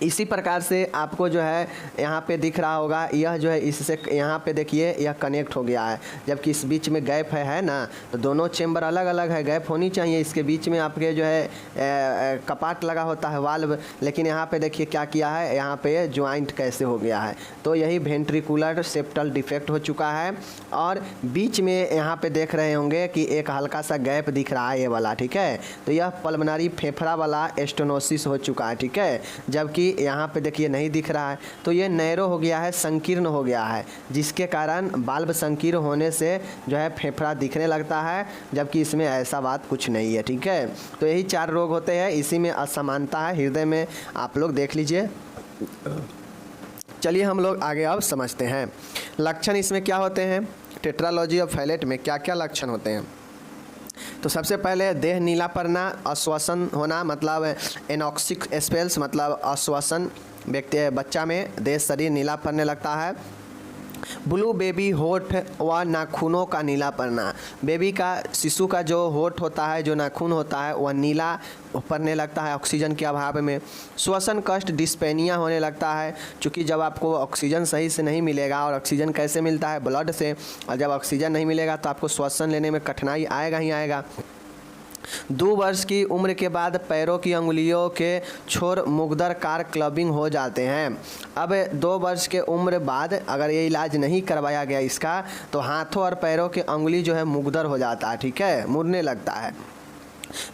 इसी प्रकार से आपको जो है यहाँ पे दिख रहा होगा, यह जो है इससे यहाँ पे देखिए यह कनेक्ट हो गया है, जबकि इस बीच में गैप है ना। तो दोनों चेम्बर अलग अलग है, गैप होनी चाहिए। इसके बीच में आपके जो है कपाट लगा होता है, वाल्व, लेकिन यहाँ पे देखिए क्या किया है, यहाँ पे ज्वाइंट कैसे हो गया है। तो यही वेंट्रिकुलर सेप्टल डिफेक्ट हो चुका है। और बीच में यहाँ पे देख रहे होंगे कि एक हल्का सा गैप दिख रहा है, ये वाला, ठीक है। तो यह पल्मोनरी फेफड़ा वाला स्टेनोसिस हो चुका है, ठीक है। जबकि यहाँ पे देखिए नहीं दिख रहा है, तो ये नैरो हो गया है, संकीर्ण हो गया है, जिसके कारण बाल्ब संकीर्ण होने से जो है फेफड़ा दिखने लगता है, जबकि इसमें ऐसा बात कुछ नहीं है, ठीक है। तो यही 4 रोग होते हैं, इसी में असमानता है हृदय में, आप लोग देख लीजिए। चलिए हम लोग आगे अब समझते हैं लक्षण इसमें क्या होते हैं। टेट्रालॉजी ऑफ फैलेट में क्या क्या लक्षण होते हैं। तो सबसे पहले देह नीला पड़ना, अश्वसन होना, मतलब एनॉक्सिक स्पेल्स, मतलब अश्वसन, व्यक्ति बच्चा में देह शरीर नीला पड़ने लगता है। ब्लू बेबी होठ व नाखूनों का नीला पड़ना, बेबी का, शिशु का जो होठ होता है, जो नाखून होता है, वह नीला पड़ने लगता है ऑक्सीजन के अभाव में। श्वसन कष्ट, डिस्पेनिया होने लगता है, क्योंकि जब आपको ऑक्सीजन सही से नहीं मिलेगा, और ऑक्सीजन कैसे मिलता है, ब्लड से, और जब ऑक्सीजन नहीं मिलेगा तो आपको श्वसन लेने में कठिनाई आएगा ही आएगा। 2 वर्ष की उम्र के बाद पैरों की अंगुलियों के छोर मुग्दरकार क्लबिंग हो जाते हैं। अब 2 वर्ष के उम्र बाद अगर ये इलाज नहीं करवाया गया इसका, तो हाथों और पैरों के अंगुली जो है मुग्दर हो जाता है, ठीक है, मुड़ने लगता है।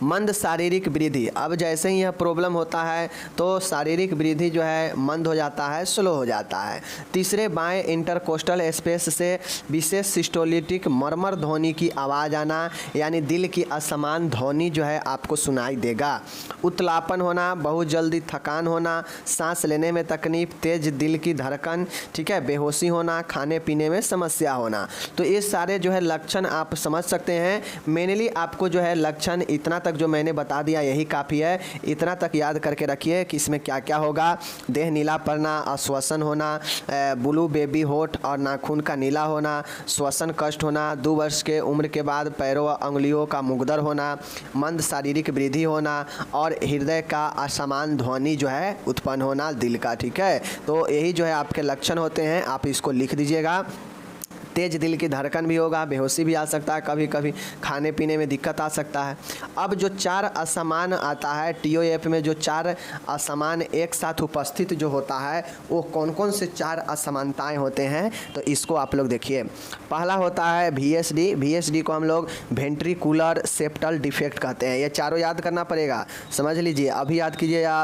मंद शारीरिक वृद्धि, अब जैसे ही यह प्रॉब्लम होता है तो शारीरिक वृद्धि जो है मंद हो जाता है, स्लो हो जाता है। तीसरे, बाएं इंटरकोस्टल स्पेस से विशेष सिस्टोलिटिक मरमर ध्वनि की आवाज़ आना, यानी दिल की असमान ध्वनि जो है आपको सुनाई देगा। उत्तलापन होना, बहुत जल्दी थकान होना, सांस लेने में तकलीफ, तेज दिल की धड़कन, ठीक है, बेहोशी होना, खाने पीने में समस्या होना। तो ये सारे जो है लक्षण आप समझ सकते हैं। मेनली आपको जो है लक्षण इतना तक जो मैंने बता दिया यही काफ़ी है। इतना तक याद करके रखिए कि इसमें क्या क्या होगा। देह नीला पड़ना, अश्वसन होना, ब्लू बेबी होठ और नाखून का नीला होना, श्वसन कष्ट होना, 2 वर्ष के उम्र के बाद पैरों व अंगुलियों का मुग्दर होना, मंद शारीरिक वृद्धि होना, और हृदय का असमान ध्वनि जो है उत्पन्न होना दिल का, ठीक है। तो यही जो है आपके लक्षण होते हैं, आप इसको लिख दीजिएगा। तेज़ दिल की धड़कन भी होगा, बेहोशी भी आ सकता है, कभी कभी खाने पीने में दिक्कत आ सकता है। अब जो 4 असमान आता है TOF में, जो 4 असमान एक साथ उपस्थित जो होता है वो कौन कौन से 4 असमानताएं होते हैं, तो इसको आप लोग देखिए। पहला होता है VSD को हम लोग वेंट्रिकुलर सेप्टल डिफेक्ट कहते हैं। ये चारों याद करना पड़ेगा, समझ लीजिए, अभी याद कीजिए या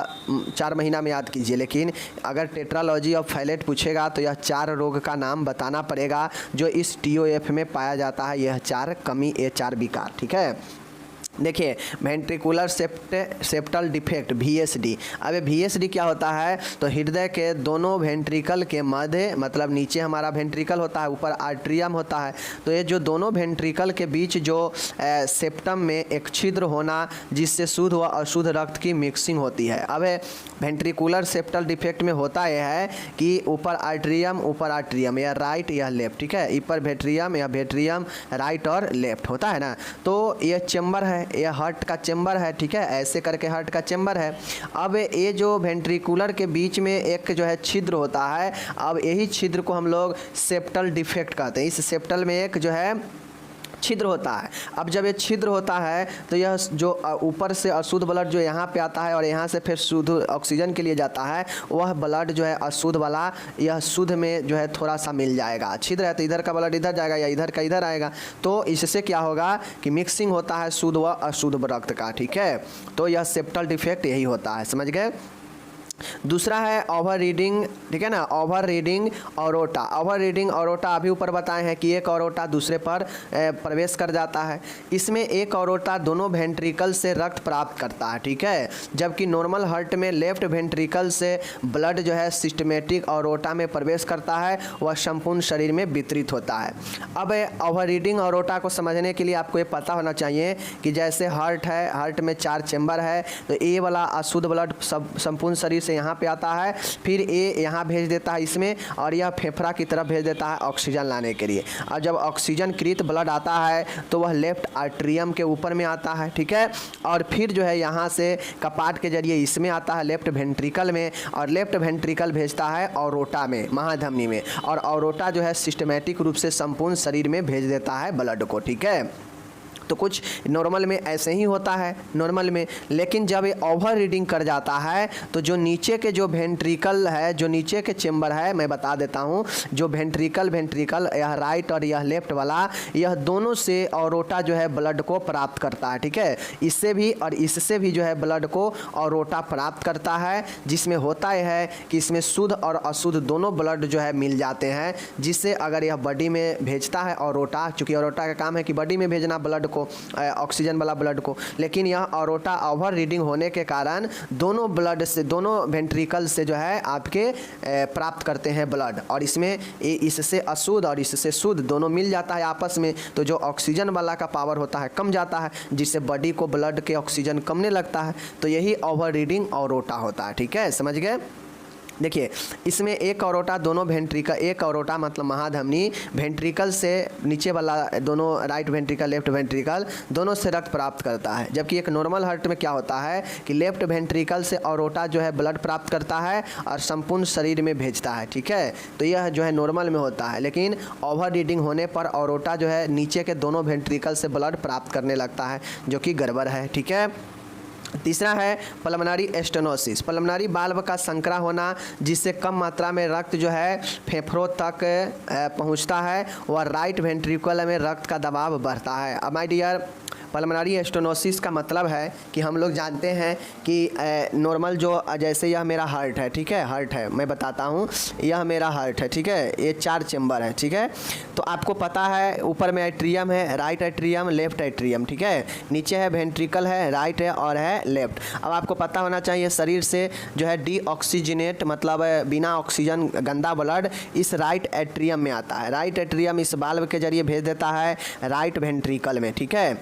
4 महीना में याद कीजिए, लेकिन अगर टेट्रालॉजी ऑफ फैलेट पूछेगा तो यह 4 रोग का नाम बताना पड़ेगा जो इस TOF में पाया जाता है। यह 4 कमी, ये 4 विकार, ठीक है। देखिए वेंट्रिकुलर सेप्टल डिफेक्ट VSD। अब VSD क्या होता है, तो हृदय के दोनों वेंट्रिकल के मध्य, मतलब नीचे हमारा वेंट्रिकल होता है, ऊपर आर्ट्रियम होता है, तो ये जो दोनों वेंट्रिकल के बीच जो सेप्टम में एक छिद्र होना, जिससे शुद्ध व अशुद्ध रक्त की मिक्सिंग होती है। अब वेंट्रिकुलर सेप्टल डिफेक्ट में होता यह है कि ऊपर आर्ट्रियम या राइट या लेफ्ट, ठीक है, ऊपर वेट्रियम या वेट्रियम राइट और लेफ्ट होता है ना, तो यह चेम्बर है, यह हार्ट का चेम्बर है, ठीक है, ऐसे करके हार्ट का चेम्बर है। अब ये जो वेंट्रिकुलर के बीच में एक जो है छिद्र होता है, अब यही छिद्र को हम लोग सेप्टल डिफेक्ट कहते हैं। इस सेप्टल में एक जो है छिद्र होता है। अब जब ये छिद्र होता है तो यह जो ऊपर से अशुद्ध ब्लड जो यहाँ पे आता है और यहाँ से फिर शुद्ध ऑक्सीजन के लिए जाता है, वह ब्लड जो है अशुद्ध वाला यह शुद्ध में जो है थोड़ा सा मिल जाएगा। छिद्र है तो इधर का ब्लड इधर जाएगा या इधर का इधर आएगा, तो इससे क्या होगा कि मिक्सिंग होता है शुद्ध व अशुद्ध रक्त का, ठीक है। तो यह सेप्टल डिफेक्ट यही होता है, समझ गए। दूसरा है ओवर रीडिंग, ठीक है ना, ओवर रीडिंग ऑरोटा। ओवर रीडिंग ऑरोटा अभी ऊपर बताए हैं कि एक ऑरोटा दूसरे पर प्रवेश कर जाता है। इसमें एक ऑरोटा दोनों वेंट्रिकल से रक्त प्राप्त करता है, ठीक है, जबकि नॉर्मल हार्ट में लेफ्ट वेंट्रिकल से ब्लड जो है सिस्टमेटिक ऑरोटा में प्रवेश करता है, वह संपूर्ण शरीर में वितरित होता है। अब ओवर रीडिंग ऑरोटा को समझने के लिए आपको ये पता होना चाहिए कि जैसे हार्ट है, हार्ट में 4 चैम्बर है, तो ए वाला अशुद्ध ब्लड संपूर्ण शरीर से यहाँ पे आता है, फिर ये यहाँ भेज देता है इसमें, और यह फेफड़ा की तरफ भेज देता है ऑक्सीजन लाने के लिए। और जब ऑक्सीजन कृत ब्लड आता है तो वह लेफ्ट आर्ट्रियम के ऊपर में आता है, ठीक है, और फिर जो है यहाँ से कपाट के जरिए इसमें आता है लेफ्ट वेंट्रिकल में, और लेफ्ट वेंट्रिकल भेजता है ऑरोटा में, महाधमनी में, और ऑरोटा जो है सिस्टमेटिक रूप से संपूर्ण शरीर में भेज देता है ब्लड को, ठीक है। तो कुछ नॉर्मल में ऐसे ही होता है नॉर्मल में, लेकिन जब ये ओवर रीडिंग कर जाता है तो जो नीचे के जो वेंट्रिकल है, जो नीचे के चेम्बर है, मैं बता देता हूँ, जो वेंट्रिकल यह राइट और यह लेफ्ट वाला, यह दोनों से ऑरोटा जो है ब्लड को प्राप्त करता है, ठीक है, इससे भी और इससे भी जो है ब्लड को ऑरोटा प्राप्त करता है, जिसमें होता यह है कि इसमें शुद्ध और अशुद्ध दोनों ब्लड जो है मिल जाते हैं, जिससे अगर यह बॉडी में भेजता है ऑरोटा, चूँकि ऑरोटा का काम है कि बॉडी में भेजना ब्लड को, ऑक्सीजन वाला ब्लड को, लेकिन यह ऑरोटा ओवर रीडिंग होने के कारण दोनों ब्लड से, दोनों वेंट्रिकल से जो है आपके प्राप्त करते हैं ब्लड, और इसमें इससे अशुद्ध और इससे शुद्ध दोनों मिल जाता है आपस में, तो जो ऑक्सीजन वाला का पावर होता है कम जाता है, जिससे बॉडी को ब्लड के ऑक्सीजन कमने लगता है, तो यही ओवर रीडिंग ऑरोटा होता है, ठीक है, समझ गए। देखिए इसमें एक ऑरोटा दोनों वेंट्रिकल, एक ऑरोटा मतलब महाधमनी वेंट्रिकल से नीचे वाला दोनों राइट वेंट्रिकल लेफ्ट वेंट्रिकल दोनों से रक्त प्राप्त करता है, जबकि एक नॉर्मल हार्ट में क्या होता है कि लेफ्ट वेंट्रिकल से ऑरोटा जो है ब्लड प्राप्त करता है और संपूर्ण शरीर में भेजता है, ठीक है। तो यह जो है नॉर्मल में होता है, लेकिन ओवर रीडिंग होने पर ऑरोटा जो है नीचे के दोनों वेंट्रिकल से ब्लड प्राप्त करने लगता है, जो कि गड़बड़ है, ठीक है। तीसरा है पल्मोनरी स्टेनोसिस, पल्मोनरी वाल्व का संकरा होना, जिससे कम मात्रा में रक्त जो है फेफड़ों तक पहुंचता है, वह राइट वेंट्रिकल में रक्त का दबाव बढ़ता है। अब माय डियर, पल्मोनरी स्टेनोसिस का मतलब है कि हम लोग जानते हैं कि नॉर्मल जो, जैसे यह मेरा हार्ट है, ठीक है, हार्ट है, मैं बताता हूँ, यह मेरा हार्ट है, ठीक है, ये 4 चेम्बर है, ठीक है, तो आपको पता है ऊपर में एट्रियम है, राइट एट्रियम लेफ्ट एट्रियम, ठीक है, नीचे है वेंट्रिकल है, राइट है और है लेफ्ट। अब आपको पता होना चाहिए शरीर से जो है डीऑक्सीजनेट मतलब बिना ऑक्सीजन गंदा ब्लड इस राइट एट्रियम में आता है, राइट एट्रियम इस वाल्व के जरिए भेज देता है राइट वेंट्रिकल में, ठीक है।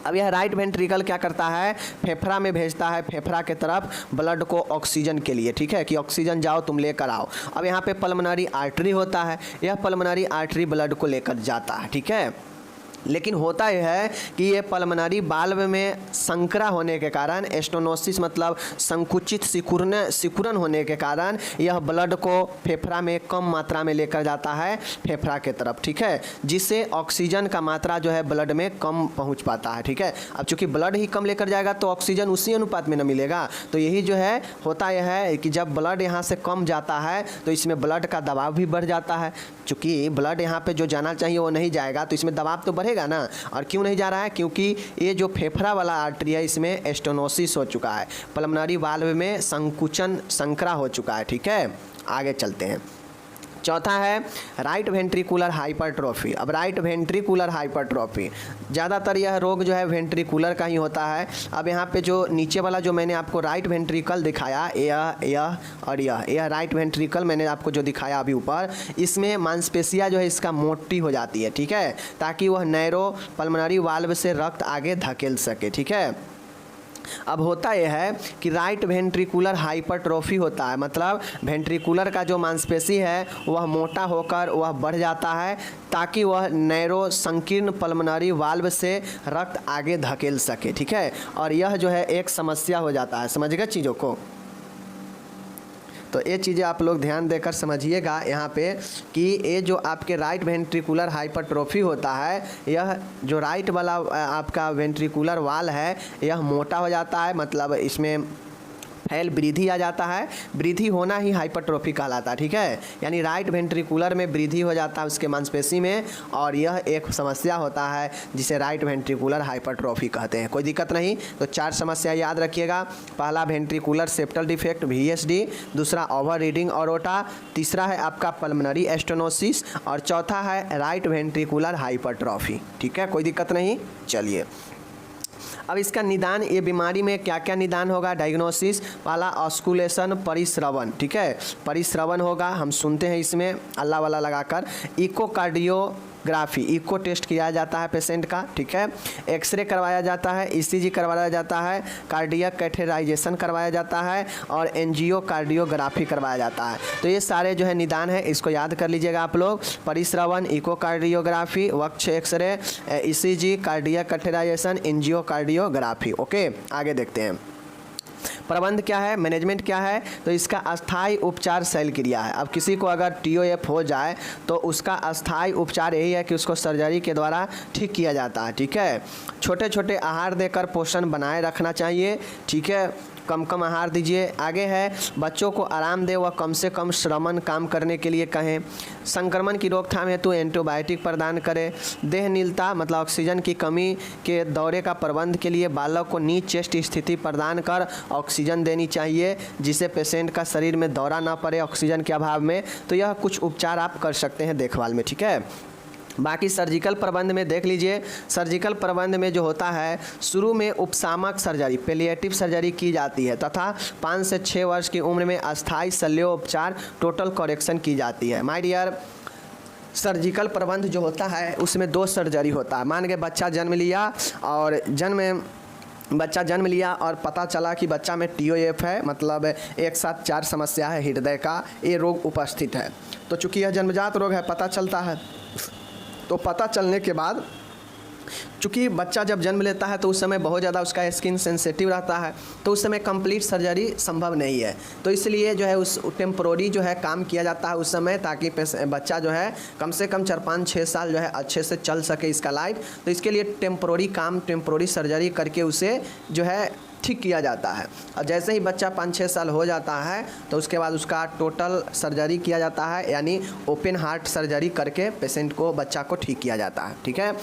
अब यह राइट वेंट्रिकल क्या करता है, फेफड़ा में भेजता है, फेफड़ा के तरफ ब्लड को ऑक्सीजन के लिए, ठीक है, कि ऑक्सीजन जाओ तुम लेकर आओ। अब यहाँ पे पल्मोनरी आर्टरी होता है, यह पल्मोनरी आर्टरी ब्लड को लेकर जाता है, ठीक है। लेकिन होता यह है कि ये पल्मोनरी वाल्व में संकरा होने के कारण, स्टेनोसिस मतलब संकुचित सिकुड़न होने के कारण यह ब्लड को फेफड़ा में कम मात्रा में लेकर जाता है फेफड़ा के तरफ, ठीक है, जिससे ऑक्सीजन का मात्रा जो है ब्लड में कम पहुंच पाता है, ठीक है। अब चूंकि ब्लड ही कम लेकर जाएगा तो ऑक्सीजन उसी अनुपात में न मिलेगा, तो यही जो है होता यह है कि जब ब्लड यहाँ से कम जाता है तो इसमें ब्लड का दबाव भी बढ़ जाता है। चूँकि ब्लड यहाँ पे जो जाना चाहिए वो नहीं जाएगा तो इसमें दबाव तो बढ़ेगा ना। और क्यों नहीं जा रहा है? क्योंकि ये जो फेफड़ा वाला आर्टरी है इसमें स्टेनोसिस हो चुका है, पल्मोनरी वाल्व में संकरा हो चुका है, ठीक है। आगे चलते हैं। चौथा है राइट वेंट्रिकुलर हाइपरट्रोफी। अब राइट वेंट्रिकुलर हाइपरट्रोफी ज़्यादातर यह रोग जो है वेंट्रिकुलर का ही होता है। अब यहाँ पे जो नीचे वाला जो मैंने आपको राइट वेंट्रिकल दिखाया, यह और यह राइट वेंट्रिकल मैंने आपको जो दिखाया अभी ऊपर, इसमें मांसपेशियाँ जो है इसका मोटी हो जाती है, ठीक है, ताकि वह नैरो पल्मोनरी वाल्व से रक्त आगे धकेल सके, ठीक है। अब होता यह है कि राइट वेंट्रिकुलर हाइपरट्रोफी होता है, मतलब वेंट्रिकुलर का जो मांसपेशी है वह मोटा होकर वह बढ़ जाता है ताकि वह नैरो संकीर्ण पल्मोनरी वाल्व से रक्त आगे धकेल सके, ठीक है। और यह जो है एक समस्या हो जाता है, समझ गए चीज़ों को। तो ये चीज़ें आप लोग ध्यान देकर समझिएगा यहाँ पे कि ये जो आपके राइट वेंट्रिकुलर हाइपरट्रोफी होता है, यह जो राइट वाला आपका वेंट्रिकुलर वाल है यह मोटा हो जाता है, मतलब इसमें फैल वृद्धि आ जाता है। वृद्धि होना ही हाइपरट्रोफी कहलाता है, ठीक है, यानी राइट वेंट्रिकुलर में वृद्धि हो जाता है उसके मांसपेशी में, और यह एक समस्या होता है जिसे राइट वेंट्रिकुलर हाइपरट्रोफी कहते हैं। कोई दिक्कत नहीं। तो 4 समस्या याद रखिएगा। पहला वेंट्रिकुलर सेप्टल डिफेक्ट VSD, दूसरा ओवर रीडिंग ऑरोटा, तीसरा है आपका पल्मोनरी स्टेनोसिस, और चौथा है राइट वेंट्रिकुलर हाइपरट्रोफी, ठीक है, कोई दिक्कत नहीं। चलिए अब इसका निदान, ये बीमारी में क्या क्या निदान होगा, डायग्नोसिस। पहला ऑस्कुलेशन परिश्रवण, ठीक है, परिश्रवण होगा, हम सुनते हैं इसमें अल्लाह वाला लगाकर। इकोकार्डियोग्राफी, इको टेस्ट किया जाता है पेशेंट का, ठीक है। एक्सरे करवाया जाता है, ECG करवाया जाता है, कार्डियक कैथेटराइजेशन करवाया जाता है, और एंजियोकार्डियोग्राफी करवाया जाता है। तो ये सारे जो है निदान है, इसको याद कर लीजिएगा आप लोग। परिश्रवण, इकोकार्डियोग्राफी, वक्ष X ray, ECG, cardiac catheterization, angiocardiography. Okay, आगे देखते हैं। प्रबंध क्या है, मैनेजमेंट क्या है, तो इसका अस्थायी उपचार शैल क्रिया है। अब किसी को अगर TOF हो जाए तो उसका अस्थायी उपचार यही है कि उसको सर्जरी के द्वारा ठीक किया जाता है, ठीक है। छोटे छोटे आहार देकर पोषण बनाए रखना चाहिए, ठीक है, कम कम आहार दीजिए। आगे है बच्चों को आराम दे व कम से कम श्रमण काम करने के लिए कहें। संक्रमण की रोकथाम हेतु एंटीबायोटिक प्रदान करें। देह नीलता मतलब ऑक्सीजन की कमी के दौरे का प्रबंध के लिए बालक को नीच चेस्ट स्थिति प्रदान कर ऑक्सीजन देनी चाहिए, जिससे पेशेंट का शरीर में दौरा ना पड़े ऑक्सीजन के अभाव में। तो यह कुछ उपचार आप कर सकते हैं देखभाल में, ठीक है। बाकी सर्जिकल प्रबंध में देख लीजिए। सर्जिकल प्रबंध में जो होता है, शुरू में उपशामक सर्जरी पैलिएटिव सर्जरी की जाती है तथा 5 से 6 वर्ष की उम्र में अस्थायी शल्योपचार टोटल करेक्शन की जाती है। माय डियर, सर्जिकल प्रबंध जो होता है उसमें 2 सर्जरी होता है। मान के बच्चा जन्म लिया और जन्म लिया और पता चला कि बच्चा में TOF है, मतलब एक साथ 4 समस्या है हृदय का, ये रोग उपस्थित है। तो चूँकि यह जन्मजात रोग है, पता चलता है, तो पता चलने के बाद चूँकि बच्चा जब जन्म लेता है तो उस समय बहुत ज़्यादा उसका स्किन सेंसिटिव रहता है, तो उस समय कंप्लीट सर्जरी संभव नहीं है। तो इसलिए जो है उस टेम्पोररी जो है काम किया जाता है उस समय, ताकि बच्चा जो है कम से कम 4-5-6 साल जो है अच्छे से चल सके इसका लाइफ। तो इसके लिए टेम्पोररी सर्जरी करके उसे जो है ठीक किया जाता है। और जैसे ही बच्चा 5-6 साल हो जाता है तो उसके बाद उसका टोटल सर्जरी किया जाता है, यानी ओपन हार्ट सर्जरी करके पेशेंट को, बच्चा को ठीक किया जाता है, ठीक है।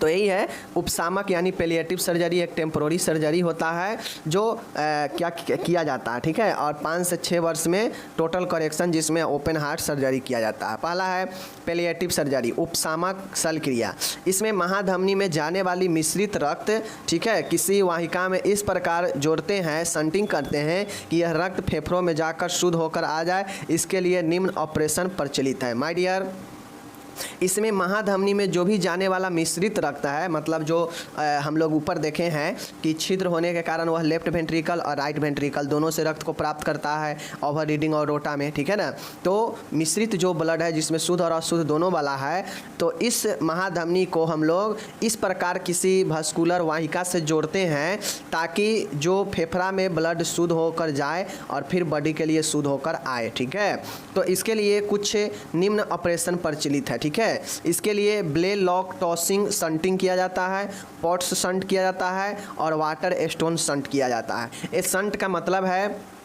तो यही है उपशामक यानी पैलिएटिव सर्जरी, एक टेम्पोररी सर्जरी होता है जो क्या किया जाता है, ठीक है। और 5 से 6 वर्ष में टोटल करेक्शन, जिसमें ओपन हार्ट सर्जरी किया जाता है। पहला है पैलिएटिव सर्जरी, उपशामक शल्य क्रिया। इसमें महाधमनी में जाने वाली मिश्रित रक्त, ठीक है, किसी वाहिका में इस प्रकार जोड़ते हैं, शंटिंग करते हैं कि यह रक्त फेफड़ों में जाकर शुद्ध होकर आ जाए। इसके लिए निम्न ऑपरेशन प्रचलित है। माय डियर, इसमें महाधमनी में जो भी जाने वाला मिश्रित रक्त है, मतलब जो हम लोग ऊपर देखे हैं कि छिद्र होने के कारण वह लेफ्ट वेंट्रिकल और राइट वेंट्रिकल दोनों से रक्त को प्राप्त करता है ओवर रीडिंग और रोटा में, ठीक है ना। तो मिश्रित जो ब्लड है जिसमें शुद्ध और अशुद्ध दोनों वाला है, तो इस महाधमनी को हम लोग इस प्रकार किसी वस्कुलर वाहिका से जोड़ते हैं ताकि जो फेफड़ा में ब्लड शुद्ध होकर जाए और फिर बॉडी के लिए शुद्ध होकर आए, ठीक है। तो इसके लिए कुछ निम्न ऑपरेशन प्रचलित है, ठीक है। इसके लिए ब्लेड लॉक टॉसिंग शंटिंग किया जाता है, पॉट्स शंट किया जाता है और वाटर स्टोन शंट किया जाता है। इस शंट का मतलब है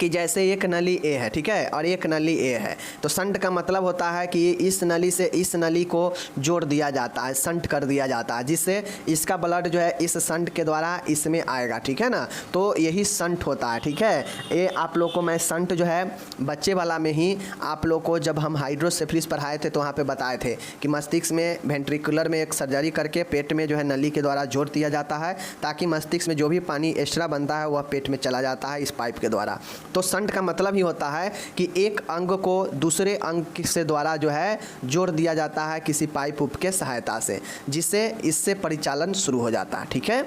कि जैसे एक नली ए है, ठीक है, और एक नली ए है, तो शंट का मतलब होता है कि इस नली से इस नली को जोड़ दिया जाता है, शंट कर दिया जाता है, जिससे इसका ब्लड जो है इस शंट के द्वारा इसमें आएगा, ठीक है ना। तो यही शंट होता है, ठीक है। ये आप लोग को मैं शंट जो है बच्चे वाला में ही आप लोग को जब हम हाइड्रोसेफलिस पढ़ाए थे तो वहाँ पे बताए थे कि मस्तिष्क में वेंट्रिकुलर में एक सर्जरी करके पेट में जो है नली के द्वारा जोड़ दिया जाता है ताकि मस्तिष्क में जो भी पानी एक्स्ट्रा बनता है वह पेट में चला जाता है इस पाइप के द्वारा। तो शंट का मतलब ही होता है कि एक अंग को दूसरे अंग से द्वारा जो है जोड़ दिया जाता है किसी पाइप उप के सहायता से, जिससे इससे परिचालन शुरू हो जाता है, ठीक है।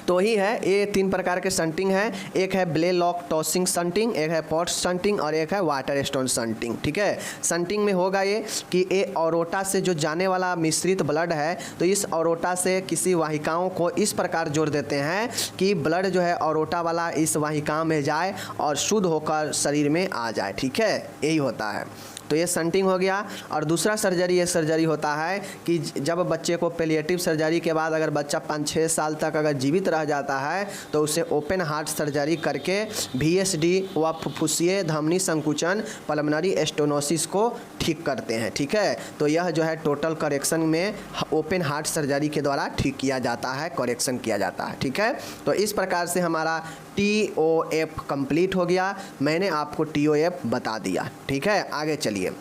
तो ही है, ये 3 प्रकार के शंटिंग है। एक है ब्लेड लॉक टॉसिंग शंटिंग, एक है पॉट शंटिंग और एक है वाटर स्टोन शंटिंग, ठीक है। शंटिंग में होगा ये कि ये ऑरोटा से जो जाने वाला मिश्रित ब्लड है, तो इस ऑरोटा से किसी वाहिकाओं को इस प्रकार जोड़ देते हैं कि ब्लड जो है ऑरोटा वाला इस वाहिका में जाए और शुद्ध होकर शरीर में आ जाए, ठीक है। यही होता है। तो ये शंटिंग हो गया। और दूसरा सर्जरी ये सर्जरी होता है कि जब बच्चे को पैलिएटिव सर्जरी के बाद अगर बच्चा 5-6 साल तक अगर जीवित रह जाता है तो उसे ओपन हार्ट सर्जरी करके VSD व फुफ्फुसीय धमनी संकुचन पल्मोनरी स्टेनोसिस को ठीक करते हैं, ठीक है। तो यह जो है टोटल करेक्शन में ओपन हार्ट सर्जरी के द्वारा ठीक किया जाता है, करेक्शन किया जाता है, ठीक है। तो इस प्रकार से हमारा TOF कंप्लीट हो गया। मैंने आपको TOF बता दिया, ठीक है। आगे चलिए,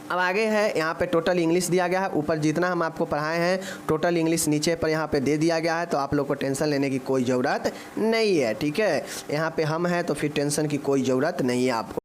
अब आगे है यहाँ पे टोटल इंग्लिश दिया गया है। ऊपर जितना हम आपको पढ़ाए हैं टोटल इंग्लिश नीचे पर यहाँ पे दे दिया गया है, तो आप लोग को टेंशन लेने की कोई ज़रूरत नहीं है, ठीक है। यहाँ पे हम हैं तो फिर टेंशन की कोई ज़रूरत नहीं है आपको।